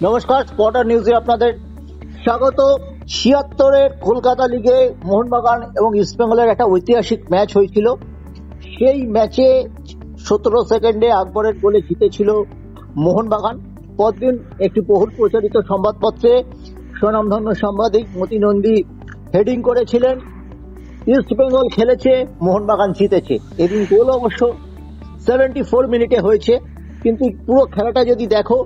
নমস্কার, স্পটার নিউজে আপনাদের স্বাগত। ৭৬-এর কলকাতা লিগে মোহনবাগান এবং ইস্টবেঙ্গলের একটা ঐতিহাসিক ম্যাচ হয়েছিল। সেই ম্যাচে ১৭ সেকেন্ডে আকবরের গোলে জিতেছিল মোহনবাগান। পরদিন একটি বহুল প্রচারিত সংবাদপত্রে স্বনামধন্য সাংবাদিক মতি নন্দী হেডিং করেছিলেন, ইস্টবেঙ্গল খেলেছে, মোহনবাগান জিতেছে। এবং গোল অবশ্য 74 মিনিটে হয়েছে, কিন্তু পুরো খেলাটা যদি দেখো,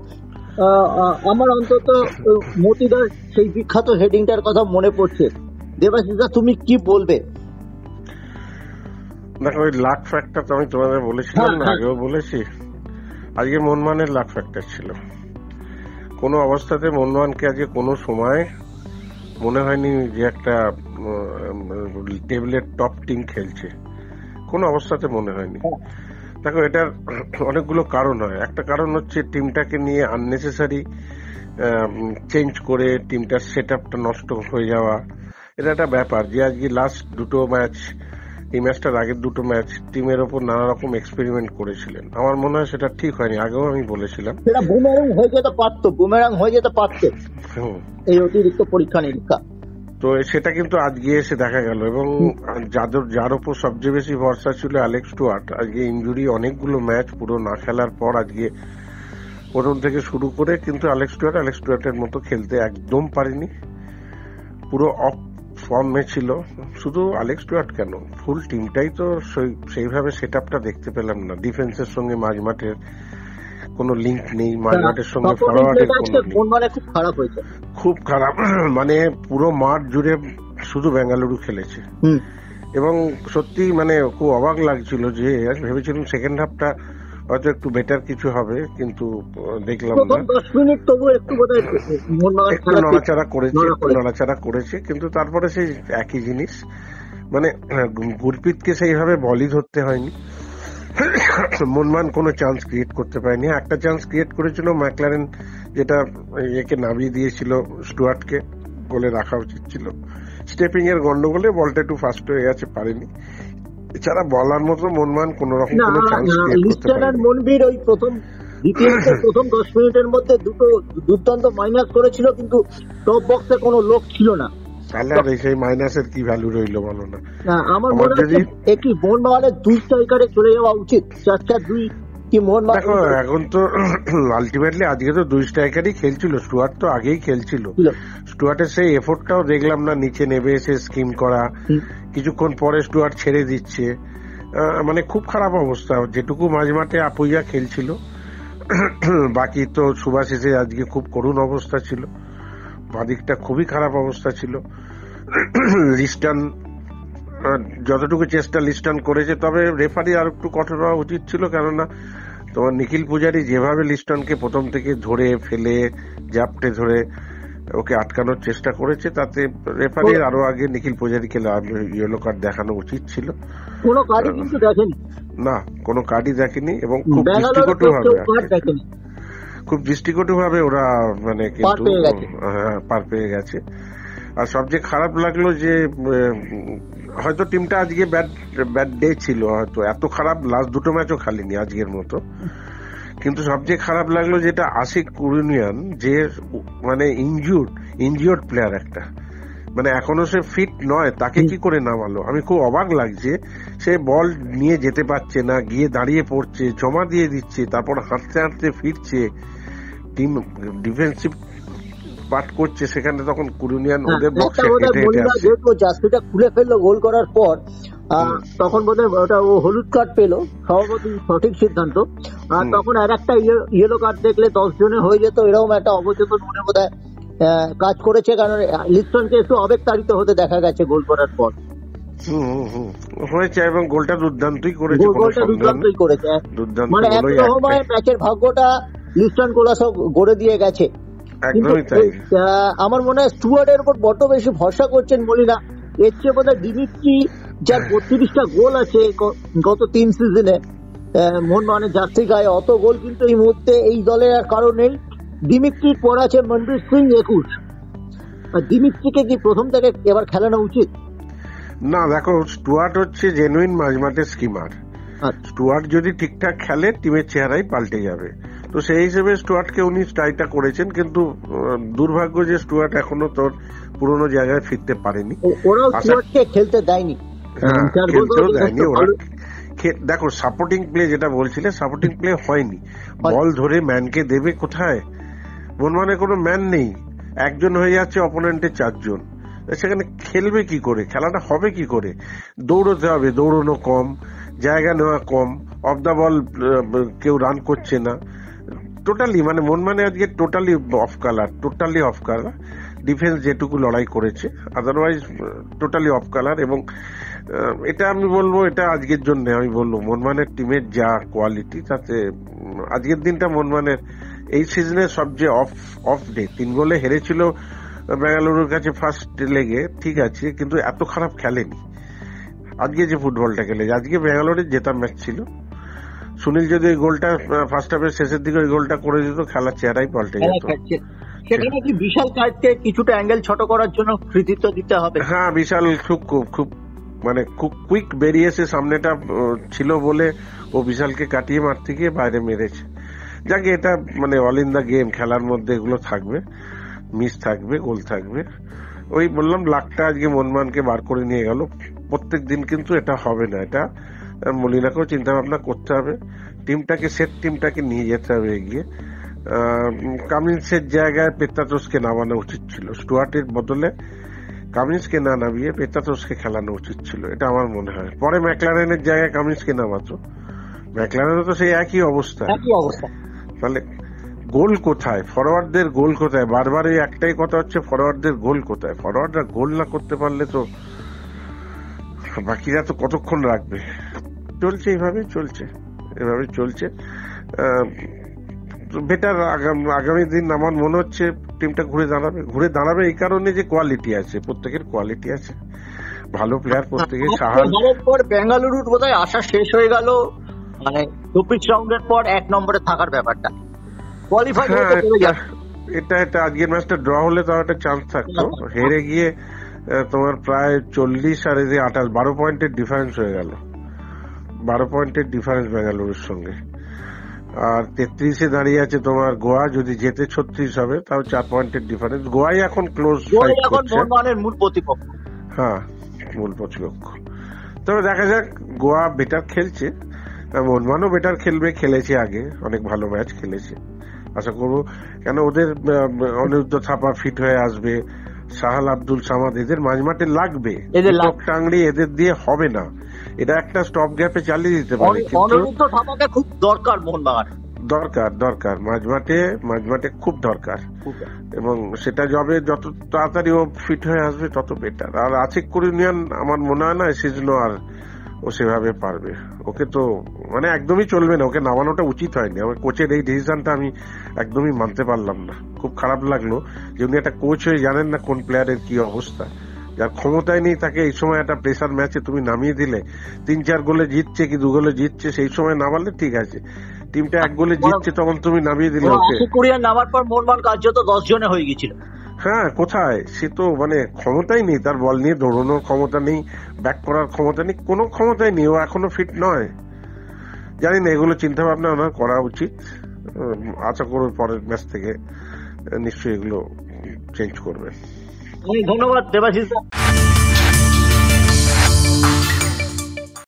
আমার অন্তত মতিদার সেই বিখ্যাত হেডিংটার কথা মনে পড়ছে। দেবাশিসদা, তুমি কি বলবে? দেখো, ওই লাক ফ্যাক্টর তো আমি তোমাদের বলেছিলাম না, আগেও বলেছি। আজকে মোহনবাগানের লাক ফ্যাক্টর ছিল। কোনো অবস্থাতে মোহনবাগানকে আজকে কোনো সময় মনে হয়নি যে একটা টেবিলের টপ টিম খেলছে, কোনো অবস্থাতে মনে হয়নি। দেখো, এটার অনেকগুলো কারণ হয়। একটা কারণ হচ্ছে টিমটাকে নিয়ে আননেসেসারি চেঞ্জ করে টিমটার সেট আপটা নষ্ট হয়ে যাওয়া। এটা একটা ব্যাপার যে আজকে লাস্ট দুটো ম্যাচ, এই ম্যাচটার আগের দুটো ম্যাচ টিমের ওপর নানা রকম এক্সপেরিমেন্ট করেছিলেন। আমার মনে হয় সেটা ঠিক হয়নি, আগেও আমি বলেছিলাম। সেটা বুমেরাং হয়ে যেতে পারতো এই অতিরিক্ত পরীক্ষা নিরীক্ষা। তো সেটা কিন্তু আজকে এসে দেখা গেল। এবং যার উপর সবচেয়ে বেশি ভরসা ছিল অ্যালেক্স স্টুয়ার্ট, আজকে ইনজুরি অনেকগুলো ম্যাচ পুরো না খেলার পর আজকে প্রথম থেকে শুরু করে কিন্তু অ্যালেক্স স্টুয়ার্টের মতো খেলতে একদম পারেনি। পুরো অফ ফর্মে ছিল। শুধু অ্যালেক্স স্টুয়ার্ট কেন, ফুল টিমটাই তো সেইভাবে সেট আপটা দেখতে পেলাম না। ডিফেন্সের সঙ্গে মাঝমাঠের কোনো লিঙ্ক নেই, মাঝমাঠের সঙ্গে ফরওয়ার্ডের কোনো খুব খারাপ। মানে পুরো মাঠ জুড়ে শুধু বেঙ্গালুরু খেলেছে। এবং সত্যি মানে খুব অবাক লাগছিল যে ভেবেছিলাম সেকেন্ড হাফটা হয়তো একটু বেটার কিছু হবে, কিন্তু দেখলাম না। 10 মিনিট তবু একটু নড়াচড়া করেছে, কিন্তু তারপরে সেই একই জিনিস। মানে গুরপ্রীতকে সেইভাবে বলই ধরতে হয়নি। মোহনবাগান কোনো চান্স ক্রিয়েট করতে পারেনি। একটা চান্স ক্রিয়েট করেছিল ম্যাকলারেন, যেটা একে নামিয়ে দিয়েছিল স্টুয়ার্টকে, গোলে রাখা উচিত ছিল। স্টেপিং এর গন্ডগোলে বলটা একটু ফাস্ট হয়ে গেছে, পারেনি। এছাড়া বলার মতো মোহনবাগান কোনো রকম কোনো চান্স ক্রিয়েট করতে পারেনি। মনবীর ওই প্রথম 10 মিনিটের মধ্যে দুটো দুর্দান্ত মাইনাস করেছিল, কিন্তু টপ বক্সে কোনো লোক ছিল না। তাহলে আর সেই মাইনাসের কি ভ্যালু রইলো বলো না? আমার মনে হয় একটি মোহনবাগানের 2 স্ট্রাইকারে চলে যাওয়া উচিত। 4-4-2 কি মোহনবাগান? দেখো, এখন তো আলটিমেটলি আজকে তো 2 স্ট্রাইকারই খেলছিল। স্টুয়ার্ট তো আগেই খেলছিল। স্টুয়ার্টের সেই এফোর্টটাও দেখলাম না, নিচে নেমে এসে স্কিম করা। কিছুক্ষণ পরে স্টুয়ার্ট ছেড়ে দিচ্ছে। মানে খুব খারাপ অবস্থা। যেটুকু মাঝমাঠে আপুইয়া খেলছিল, বাকি তো সুভাশিসের আজকে খুব করুণ অবস্থা ছিল। বাদিকটা খুবই খারাপ অবস্থা ছিল। লিস্টন যতটুকু চেষ্টা লিস্টন করেছে, তবে রেফারি আর একটু কঠোর হওয়া উচিত ছিল। কেননা তোমার নিখিল পূজারি যেভাবে লিস্টনকে প্রথম থেকে ধরে ফেলে জাপটে ধরে ওকে আটকানোর চেষ্টা করেছে, তাতে রেফারির আরো আগে নিখিল পূজারিকে ইয়েলো কার্ড দেখানো উচিত ছিল। কোনো কার্ডই কিন্তু দেখেনি, না, কোনো কার্ডই দেখেনি। এবং খুব দৃষ্টিকটু ভাবে ওরা মানে কিন্তু পার পেয়ে গেছে। আর সবচেয়ে খারাপ লাগলো যে হয়তো টিমটা আজকে ব্যাড ডে ছিল, হয়তো এত খারাপ লাস্ট দুটো ম্যাচও খেলেনি আজকের মতো। কিন্তু সবচেয়ে খারাপ লাগলো যেটা আশিক কুরিনিয়ান, যে মানে ইনজিওর্ড প্লেয়ার একটা, মানে এখনো সে ফিট নয়, তাকে কি করে নামালো? আমি খুব অবাক লাগছে। সে বল নিয়ে যেতে পারছে না, গিয়ে দাঁড়িয়ে পড়ছে, জমা দিয়ে দিচ্ছে, তারপর হাঁটতে হাঁটতে ফিরছে, টিম ডিফেন্সিভ পার্ট করছে সেখানে। তখন কুরিনিয়ান ওদের বক্সে জার্সিটা খুলে ফেললো গোল করার পর, তখন বোধহয় ওটা ও হলুদ কার্ড পেলো, সভাপতি সঠিক সিদ্ধান্ত। আর তখন আর একটা ইয়েলো কার্ড দেখলে 10 জনে হয়ে যেত, এরকম একটা অবচেতন মনে বোধহয় কাজ করেছে। কারণ লিস্টনকে একটু আবেগতাড়িত হতে দেখা গেছে গোল করার পর। হয়েছে, এবং গোলটা দুর্দান্তই করেছে। মানে এক সময় ম্যাচের ভাগ্যটা লিস্টন কোলা সব গড়ে দিয়ে গেছে। আমার মনে হয় স্টুয়ার্টের উপর বড্ড বেশি ভরসা করছেন মলিনা। এর চেয়ে বোধহয় ডিমিত্রি, যার 32টা গোল আছে গত 3 সিজনে মোহনবাগানের জার্সি গায়ে, অত গোল কিন্তু এই মুহূর্তে এই দলের আর কারণ নেই। ডিমিত্রির পর আছে মনবীর সিং 21। ডিমিত্রিকে কি প্রথম থেকে এবার খেলানো উচিত? না, দেখো, স্টুয়ার্ট হচ্ছে জেনুইন মাঝমাঠের স্কিমার। স্টুয়ার্ট যদি ঠিকঠাক খেলে টিমের চেহারাই পাল্টে যাবে। তো সেই হিসেবে স্টুয়ার্টকে উনি ট্রাইটা করেছেন, কিন্তু দুর্ভাগ্য যে স্টুয়ার্ট এখনো তোর পুরোনো জায়গায় ফিরতে পারেনি। ওরাও স্টুয়ার্টকে খেলতে দেয়নি, হ্যাঁ, খেলতেও দেয়নি ওরা। দেখো সাপোর্টিং প্লে যেটা বলছিলে, সাপোর্টিং প্লে হয়নি। বল ধরে ম্যানকে দেবে কোথায়? মোহনবাগানে কোনো ম্যান নেই, একজন হয়ে যাচ্ছে অপোনেন্টের 4 জন। সেখানে খেলবে কি করে? খেলাটা হবে কি করে? দৌড়তে হবে, দৌড়নো কম, জায়গা নেওয়া কম, অফ দা বল কেউ রান করছে না। টোটালি মানে মোহনবাগানে আজকে টোটালি অফ কালার। ডিফেন্স যেটুকু লড়াই করেছে, আদারওয়াইজ টোটালি অফ কালার। এবং এটা আমি বলবো, এটা আজকের জন্য আমি বলবো মোহনবাগানের টিমের যা কোয়ালিটি, তাতে আজকের দিনটা মোহনবাগানের এই সিজনের সবচেয়ে অফ ডে। 3 গোলে হেরেছিল বেঙ্গালুরুর কাছে ফার্স্ট লেগে, ঠিক আছে, কিন্তু এত খারাপ খেলেনি আজকে যে ফুটবলটা খেলেছে। আজকে বেঙ্গালুরুর জেতা ম্যাচ ছিল। সুনীল যদি ওই গোলটা ফার্স্ট হাফের শেষের দিকে ওই গোলটা করে দিত, খেলার চেহারাই পাল্টে যেত। সেখানে কি বিশাল কার্ডকে কিছুটা অ্যাঙ্গেল ছোট করার জন্য কৃতিত্ব দিতে হবে। হ্যাঁ, বিশাল খুব মানে খুব কুইক বেরিয়েছে, সামনেটা ছিল বলে ও বিশালকে কাটিয়ে মারতে গিয়ে বাইরে মেরেছে। যাকে এটা মানে অল ইন দা গেম, খেলার মধ্যে এগুলো থাকবে, মিস থাকবে, গোল থাকবে। ওই বললাম লাকটা আজকে মোহনবাগানকে বার করে নিয়ে গেল। প্রত্যেক দিন কিন্তু এটা হবে না, এটা মলিনাকেও চিন্তা ভাবনা করতে হবে। টিমটাকে নিয়ে যেতে হবে এগিয়ে। কামিন্সের জায়গায় পেত্রাতোসকে নামানো উচিত ছিল, স্টুয়ার্টের বদলে কামিন্সকে না নামিয়ে পেত্রাতোসকে খেলানো উচিত ছিল, এটা আমার মনে হয়। পরে ম্যাকলারেনের জায়গায় কামিন্সকে নামাতো, ম্যাকলারেনও তো সেই একই অবস্থা। তাহলে গোল কোথায়? ফরওয়ার্ডদের গোল কোথায়? বারবার এই একটাই কথা হচ্ছে, ফরওয়ার্ডদের গোল কোথায়? ফরওয়ার্ডরা গোল না করতে পারলে তো বাকিরা তো কতক্ষণ রাখবে? চলছে এভাবে চলছে। বেটার আগামী দিন আমার মনে হচ্ছে টিমটা ঘুরে দাঁড়াবে এই কারণে যে কোয়ালিটি আছে, প্রত্যেকের কোয়ালিটি আছে, ভালো প্লেয়ার প্রত্যেকের। সাহাল পর বেঙ্গালুরুর বোধহয় আশা শেষ হয়ে গেল, মানে 24 রাউন্ডের পর 1 নম্বরে থাকার ব্যাপারটা কোয়ালিফাই এটা আজকের ম্যাচটা ড্র হলে তাও একটা চান্স থাকতো। হেরে গিয়ে তোমার প্রায় 40 আর 28 12 পয়েন্টের ডিফারেন্স হয়ে গেল। 12 পয়েন্টের ডিফারেন্স বেঙ্গালুরুর সঙ্গে। আর 33-এ দাঁড়িয়ে আছে তোমার গোয়া, যদি জেতে 36 হবে, তাও 4 পয়েন্টের ডিফারেন্স। গোয়াই এখন ক্লোজ ফাইট করছে, মূল প্রতিপক্ষ। হ্যাঁ, মূল প্রতিপক্ষ। তবে দেখা যাক, গোয়া বেটার খেলছে, মোহনবাগানও বেটার খেলেছে আগে, অনেক ভালো ম্যাচ খেলেছে। আশা করবো, কেন ওদের অনিরুদ্ধ থাপা ফিট হয়ে আসবে, সাহাল আব্দুল সামাদ, এদের মাঝমাঠে লাগবে। টাংড়ি এদের দিয়ে হবে না, এটা একটা স্টপ গ্যাপে চালিয়ে দিতে পারে, কিন্তু খুব দরকার মোহনবাগান, দরকার মাঝমাঠে খুব দরকার। এবং সেটা যত তাড়াতাড়ি ও ফিট হয়ে আসবে তত বেটার। আর আশিক কুরিনিয়ান আমার মনে হয় না সিজনও আর ও সেভাবে পারবে। ওকে তো মানে একদমই চলবে না, ওকে নামানোটা উচিত হয়নি। আমার কোচের এই ডিসিশনটা আমি একদমই মানতে পারলাম না, খুব খারাপ লাগলো যে উনি একটা কোচ হয়ে জানেন না কোন প্লেয়ারের কি অবস্থা। যার ক্ষমতায় নেই তাকে এই সময় একটা প্রেসার ম্যাচে তুমি নামিয়ে দিলে, 3-4 গোলে জিতছে কি 2 গোলে জিতছে, সেই সময় নামালে ঠিক আছে, টিমটা 1 গোলে জিতছে তখন তুমি নামিয়ে দিলে ওকে। নামার পর মোহনবাগান কার্যত 10 জনে হয়ে গেছিল। হ্যাঁ, কোথায়? সে তো মানে ক্ষমতাই নেই, তার বল নিয়ে দৌড়ানোর ক্ষমতা নেই, ব্যাক করার ক্ষমতা নেই, কোনো ক্ষমতাই নেই, ও এখনো ফিট নয়। জানি না, এগুলো চিন্তা ভাবনা ওনার করা উচিত। আশা করব পরের ম্যাচ থেকে নিশ্চয়ই এগুলো চেঞ্জ করবে। ধন্যবাদ দেবাশিস।